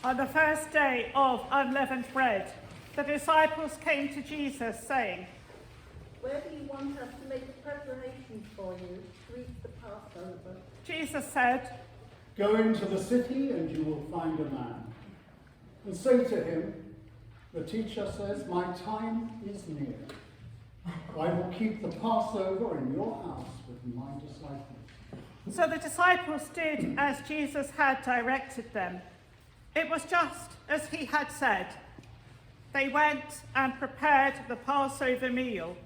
On the first day of unleavened bread, the disciples came to Jesus, saying, "Where do you want us to make preparations for you to eat the Passover?" Jesus said, "Go into the city and you will find a man. And say to him, 'The teacher says, my time is near. I will keep the Passover in your house with my disciples.'" So the disciples did as Jesus had directed them. It was just as he had said. They went and prepared the Passover meal.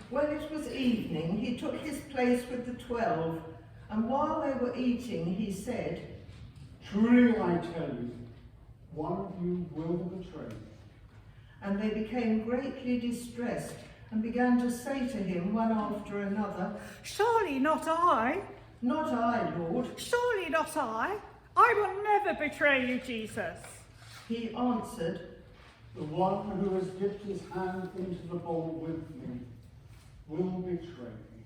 When it was evening, he took his place with the 12, and while they were eating, he said, "Truly I tell you, one of you will betray me." And they became greatly distressed and began to say to him one after another, "Surely not I. "Not I, Lord." Surely not I. I will never betray you, Jesus." He answered, "The one who has dipped his hand into the bowl with me will betray me."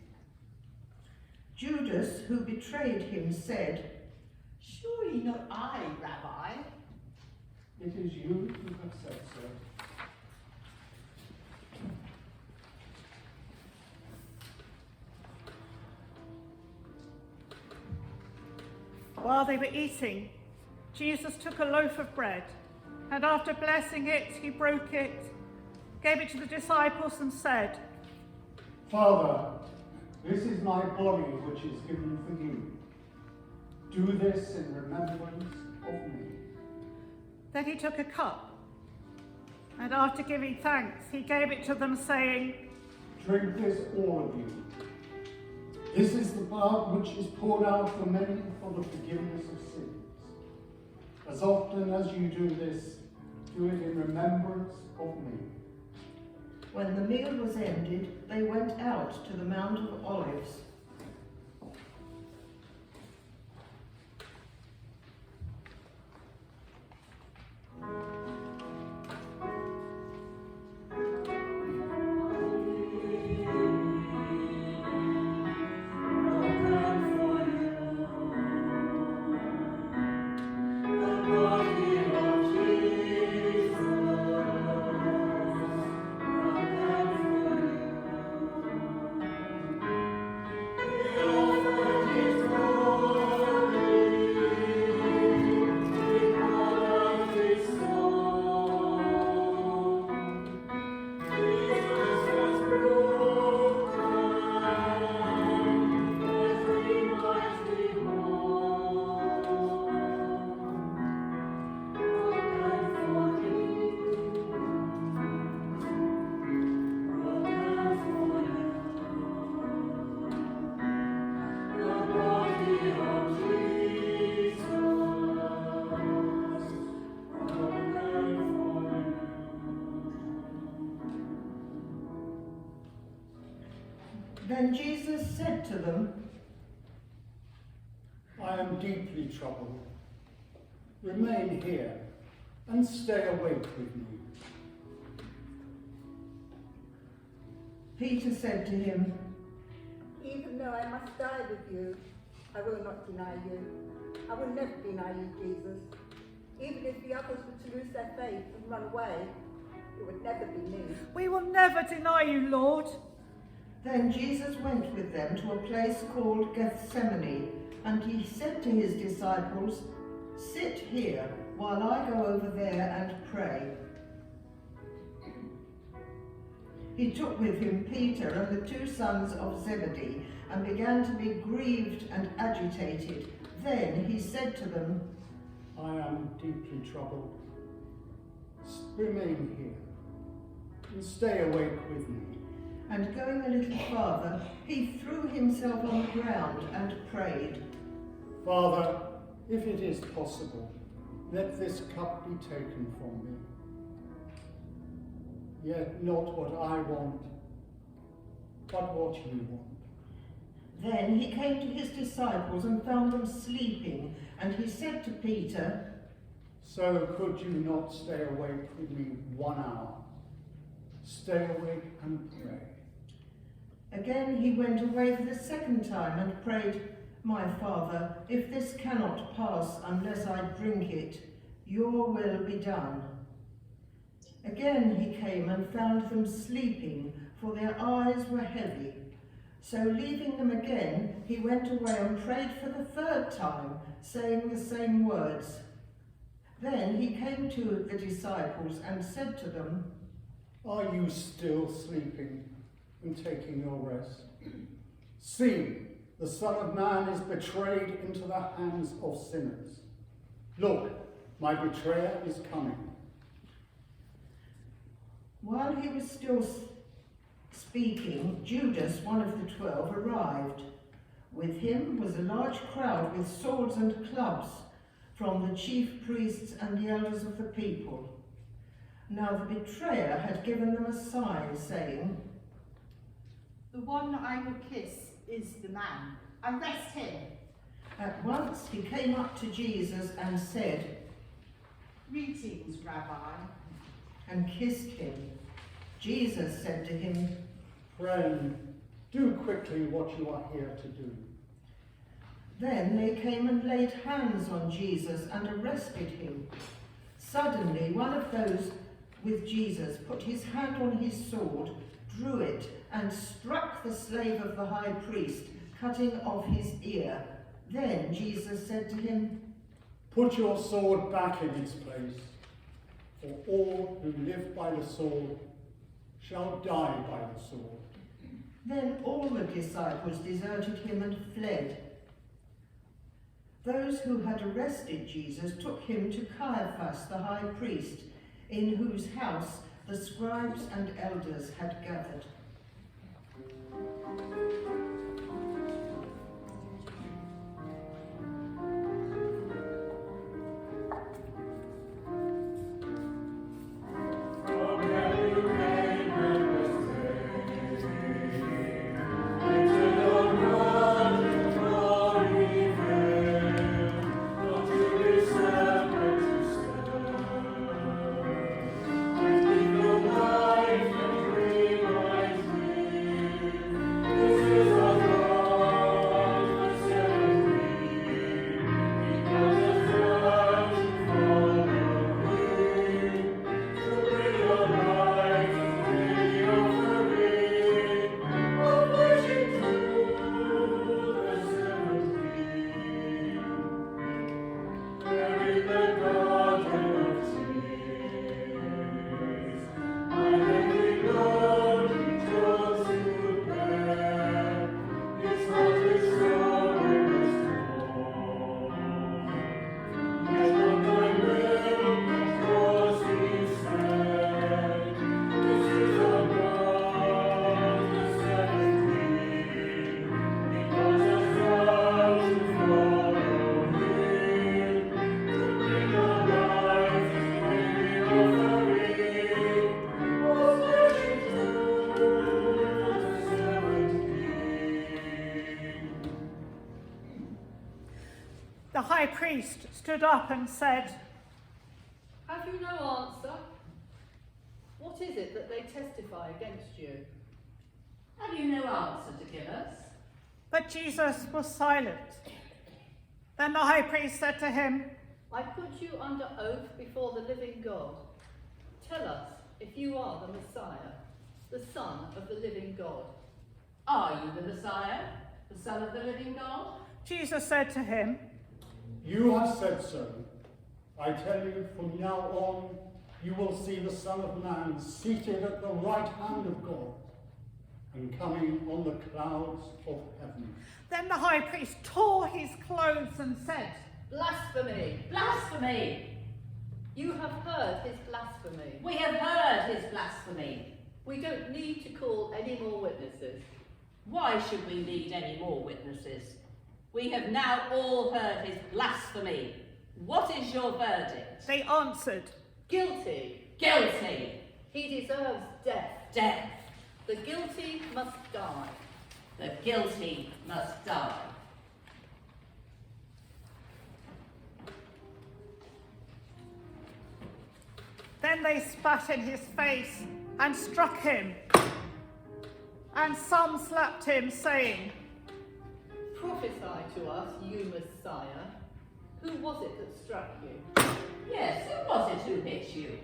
Judas, who betrayed him, said, "Surely not I, Rabbi." "It is you who have said so." While they were eating, Jesus took a loaf of bread, and after blessing it, he broke it, gave it to the disciples and said, "Father, this is my body which is given for you. Do this in remembrance of me." Then he took a cup, and after giving thanks, he gave it to them, saying, "Drink this, all of you. This is the blood which is poured out for many for the forgiveness of sins. As often as you do this, do it in remembrance of me." When the meal was ended, they went out to the Mount of Olives. Then Jesus said to them, I am deeply troubled. Remain here and stay awake with me. Peter said to him, Even though I must die with you, I will not deny you. I will never deny you, Jesus. Even if the others were to lose their faith and run away, it would never be me. We will never deny you, Lord. Then Jesus went with them to a place called Gethsemane, and he said to his disciples, Sit here while I go over there and pray. He took with him Peter and the 2 sons of Zebedee, and began to be grieved and agitated. Then he said to them, I am deeply troubled. Remain here and stay awake with me. and going a little farther, he threw himself on the ground and prayed. Father, if it is possible, let this cup be taken from me. Yet not what I want, but what you want. Then he came to his disciples and found them sleeping, and he said to Peter, So could you not stay awake with me 1 hour? Stay awake and pray. Again he went away for the second time and prayed, My Father, if this cannot pass unless I drink it, your will be done. Again he came and found them sleeping, for their eyes were heavy. So leaving them again, he went away and prayed for the third time, saying the same words. Then he came to the disciples and said to them, Are you still sleeping and taking your rest? See, the Son of Man is betrayed into the hands of sinners. Look, my betrayer is coming. While he was still speaking, Judas, one of the 12, arrived. With him was a large crowd with swords and clubs from the chief priests and the elders of the people. Now the betrayer had given them a sign, saying, The one I will kiss is the man. Arrest him. At once he came up to Jesus and said, Greetings, Rabbi. and kissed him. Jesus said to him, Friend, do quickly what you are here to do. Then they came and laid hands on Jesus and arrested him. Suddenly one of those with Jesus put his hand on his sword, drew it, and struck the slave of the high priest, cutting off his ear. Then Jesus said to him, Put your sword back in its place, for all who live by the sword shall die by the sword. Then all the disciples deserted him and fled. Those who had arrested Jesus took him to Caiaphas the high priest, in whose house the scribes and elders had gathered. The high priest stood up and said, Have you no answer? What is it that they testify against you? Have you no answer to give us? but Jesus was silent. Then the high priest said to him, I put you under oath before the living God. Tell us if you are the Messiah, the Son of the living God. Are you the Messiah, the Son of the living God? Jesus said to him, You have said so. I tell you, from now on, you will see the Son of Man seated at the right hand of God and coming on the clouds of heaven. Then the high priest tore his clothes and said, Blasphemy! Blasphemy! You have heard his blasphemy. We have heard his blasphemy. We don't need to call any more witnesses. Why should we need any more witnesses? We have now all heard his blasphemy. What is your verdict? They answered, Guilty. Guilty. He deserves death. Death. The guilty must die. The guilty must die. Then they spat in his face and struck him. And some slapped him, saying, Prophesy to us, you Messiah. Who was it that struck you? Yes, who was it who hit you?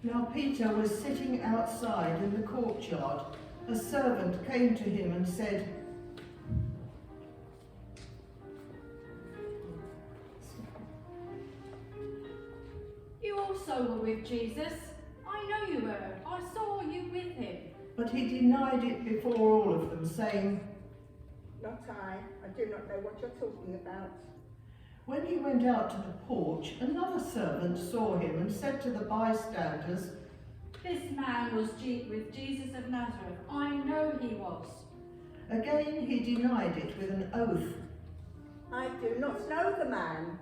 Now Peter was sitting outside in the courtyard. A servant came to him and said, You also were with Jesus. I know you were. I saw you with him. but he denied it before all of them, saying, Not I. I do not know what you're talking about. When he went out to the porch, another servant saw him and said to the bystanders, This man was with Jesus of Nazareth. I know he was. Again he denied it with an oath. I do not know the man.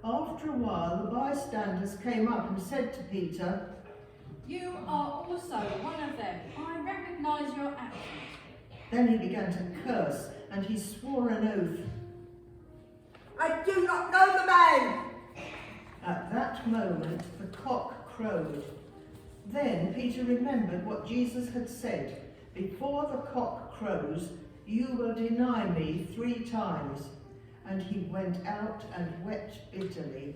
After a while, the bystanders came up and said to Peter, You are also one of them. I recognize your accent. Then he began to curse, and he swore an oath. I do not know the man. At that moment, the cock crowed. Then Peter remembered what Jesus had said, Before the cock crows, you will deny me 3 times. And he went out and wept bitterly.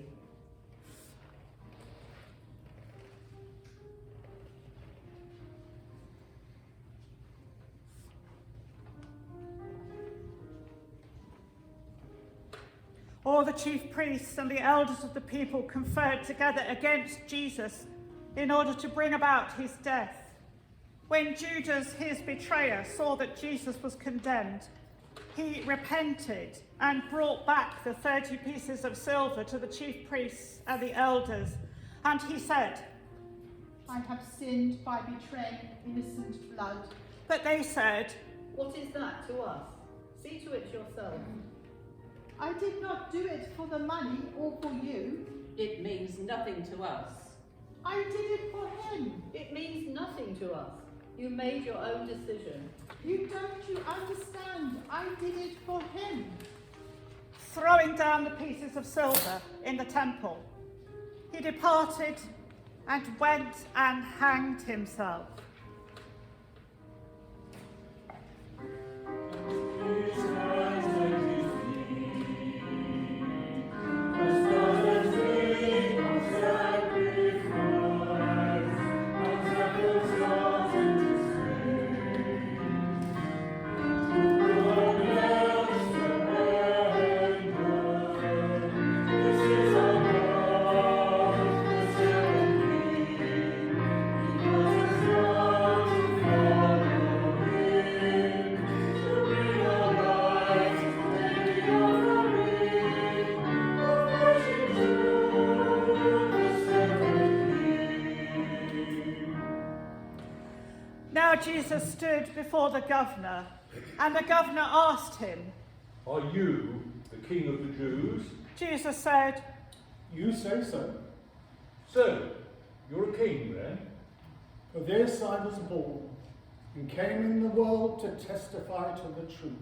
All the chief priests and the elders of the people conferred together against Jesus in order to bring about his death. When Judas, his betrayer, saw that Jesus was condemned, he repented and brought back the 30 pieces of silver to the chief priests and the elders. And he said, I have sinned by betraying innocent blood. but they said, What is that to us? See to it yourself. I did not do it for the money or for you. It means nothing to us. I did it for him. It means nothing to us. You made your own decision. Don't you understand? I did it for him. throwing down the pieces of silver in the temple, he departed and went and hanged himself. Now Jesus stood before the governor, and the governor asked him, Are you the king of the Jews? Jesus said, You say so. So, you're a king then? For this I was born, and came in the world to testify to the truth.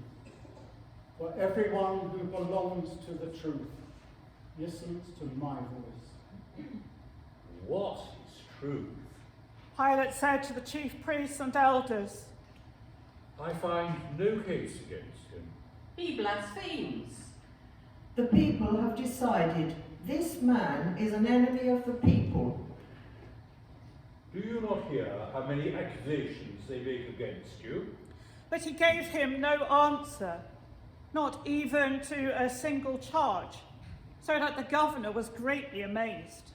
For everyone who belongs to the truth listens to my voice. What is truth? Pilate said to the chief priests and elders, I find no case against him. He blasphemes. The people have decided this man is an enemy of the people. Do you not hear how many accusations they make against you? but he gave him no answer, not even to a single charge, so that the governor was greatly amazed.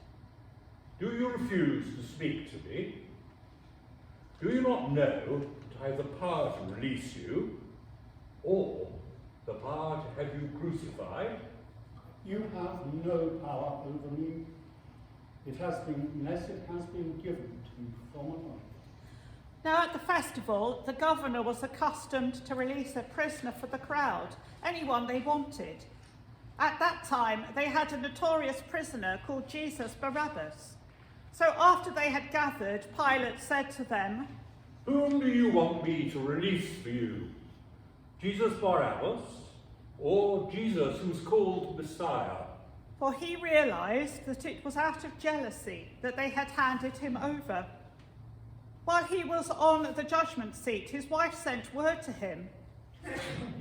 Do you refuse to speak to me? Do you not know that I have the power to release you, or the power to have you crucified? You have no power over me. It has been, unless it has been given to you from above. Now at the festival, the governor was accustomed to release a prisoner for the crowd, anyone they wanted. At that time, they had a notorious prisoner called Jesus Barabbas. So after they had gathered, Pilate said to them, Whom do you want me to release for you? Jesus Barabbas, or Jesus who's called Messiah? for he realized that it was out of jealousy that they had handed him over. While he was on the judgment seat, his wife sent word to him,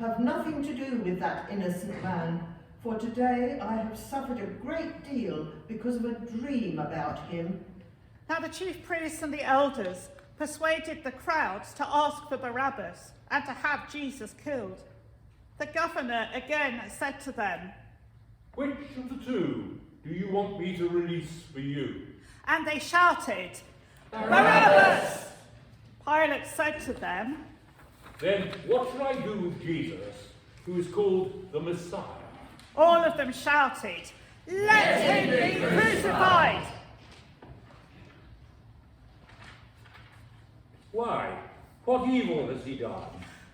Have nothing to do with that innocent man, for today I have suffered a great deal because of a dream about him. Now the chief priests and the elders persuaded the crowds to ask for Barabbas and to have Jesus killed. The governor again said to them, Which of the two do you want me to release for you? and they shouted, Barabbas! Pilate said to them, Then what shall I do with Jesus, who is called the Messiah? all of them shouted, Let him be crucified! Why? What evil has he done?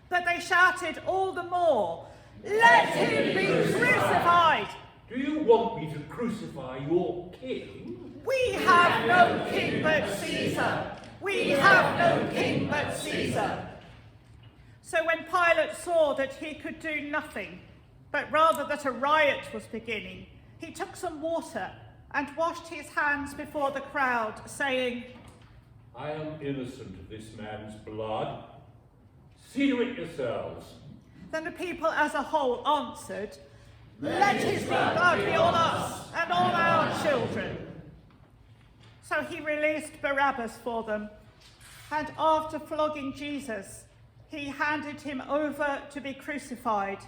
But they shouted all the more, Let him be crucified! Do you want me to crucify your king? We have no king but Caesar! We have no king but Caesar! So when Pilate saw that he could do nothing, but rather that a riot was beginning, he took some water and washed his hands before the crowd, saying, I am innocent of this man's blood. See to it yourselves. Then the people as a whole answered, Let his blood be on us and on our children. So he released Barabbas for them, and after flogging Jesus, he handed him over to be crucified.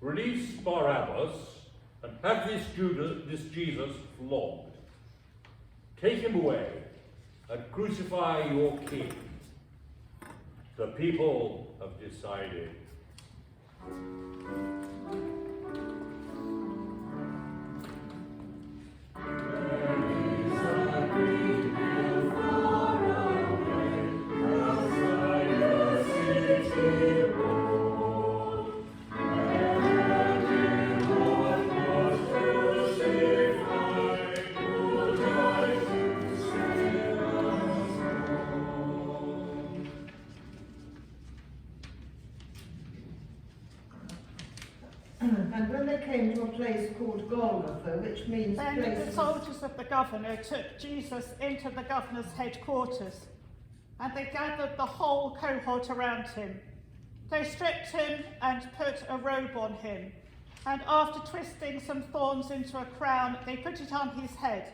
Release Barabbas and have this Jesus flogged. Take him away and crucify your king. The people have decided. And when they came to a place called Golgotha, which means Then place the of- soldiers of the governor took Jesus into the governor's headquarters, and they gathered the whole cohort around him. They stripped him and put a robe on him, and after twisting some thorns into a crown, they put it on his head.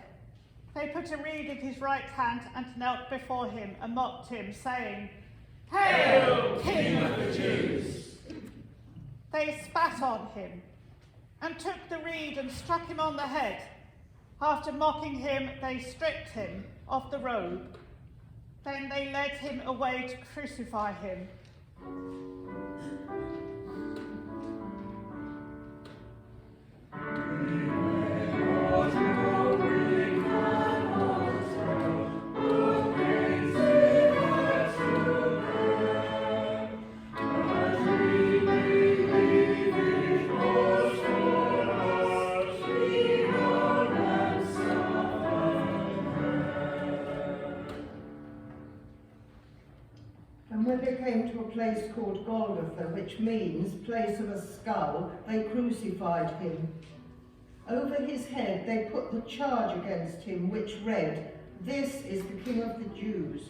They put a reed in his right hand and knelt before him and mocked him, saying, Hail, King of the Jews! They spat on him and took the reed and struck him on the head. After mocking him, they stripped him of the robe. Then they led him away to crucify him. And when they came to a place called Golgotha, which means place of a skull, they crucified him. Over his head they put the charge against him, which read, "This is the King of the Jews."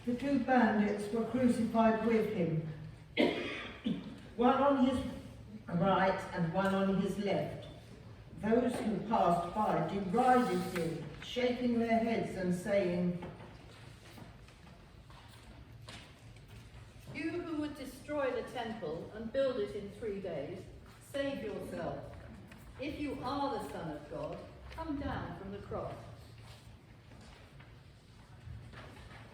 The two bandits were crucified with him, one on his right and one on his left. Those who passed by derided him, shaking their heads and saying, You who would destroy the temple and build it in 3 days, save yourself. If you are the Son of God, come down from the cross.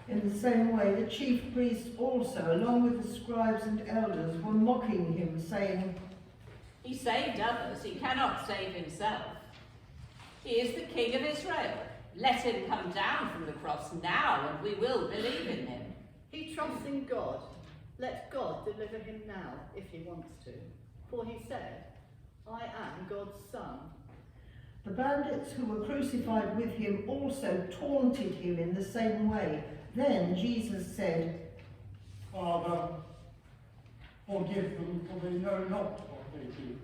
In the same way, the chief priests also, along with the scribes and elders, were mocking him, saying, He saved others, he cannot save himself. He is the King of Israel. Let him come down from the cross now, and we will believe in him. He trusts in God. Let God deliver him now, if he wants to. For he said, I am God's son. The bandits who were crucified with him also taunted him in the same way. Then Jesus said, Father, forgive them, for they know not what they do.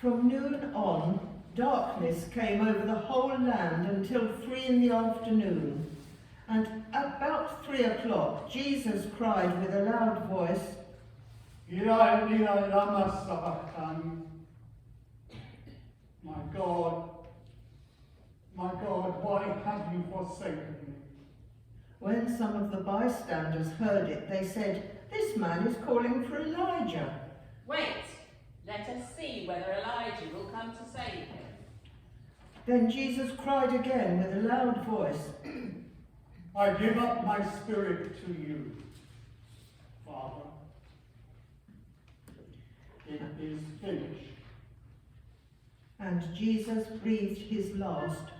From noon on, darkness came over the whole land until 3 in the afternoon. And about 3 o'clock, Jesus cried with a loud voice, Eli, Eli, lama sabachthani. My God, why have you forsaken me? When some of the bystanders heard it, they said, "This man is calling for Elijah." Wait, let us see whether Elijah will come to save him. Then Jesus cried again with a loud voice, I give up my spirit to you, Father. It is finished. and Jesus breathed his last.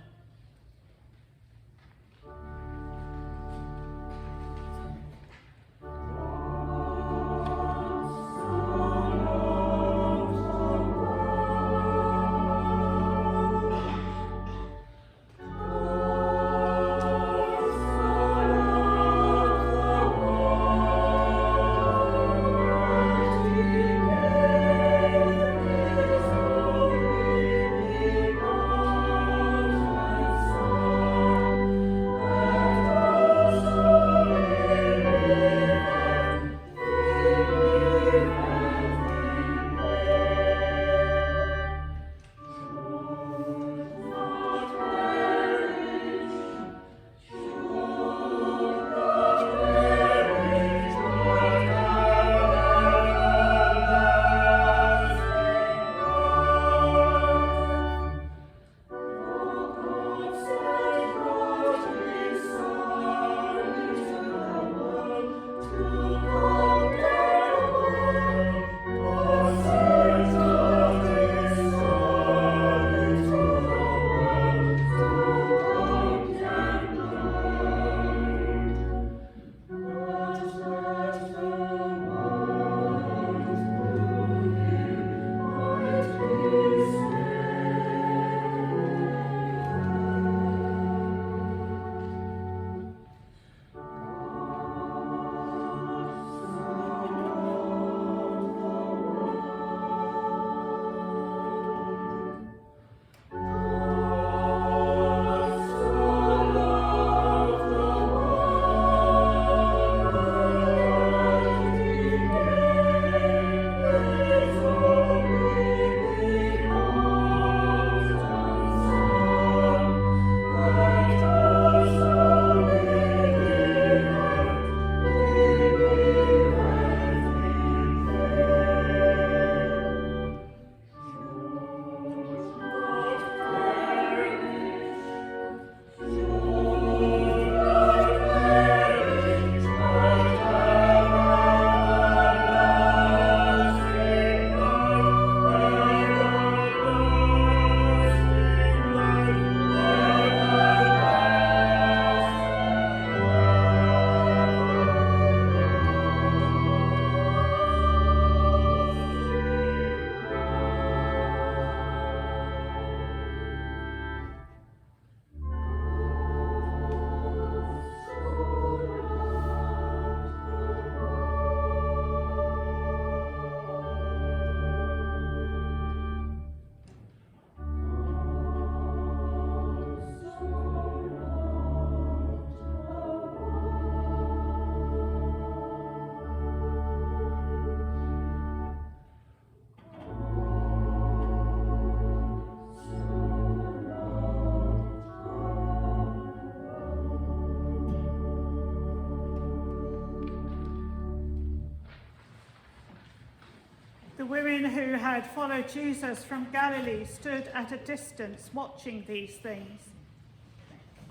The women who had followed Jesus from Galilee stood at a distance watching these things.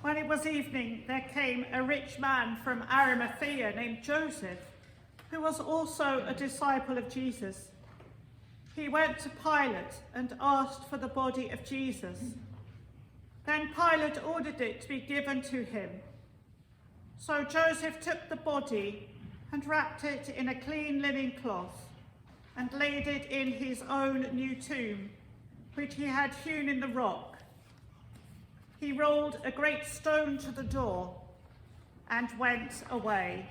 When it was evening, there came a rich man from Arimathea named Joseph, who was also a disciple of Jesus. He went to Pilate and asked for the body of Jesus. Then Pilate ordered it to be given to him. So Joseph took the body and wrapped it in a clean linen cloth and laid it in his own new tomb, which he had hewn in the rock. He rolled a great stone to the door and went away.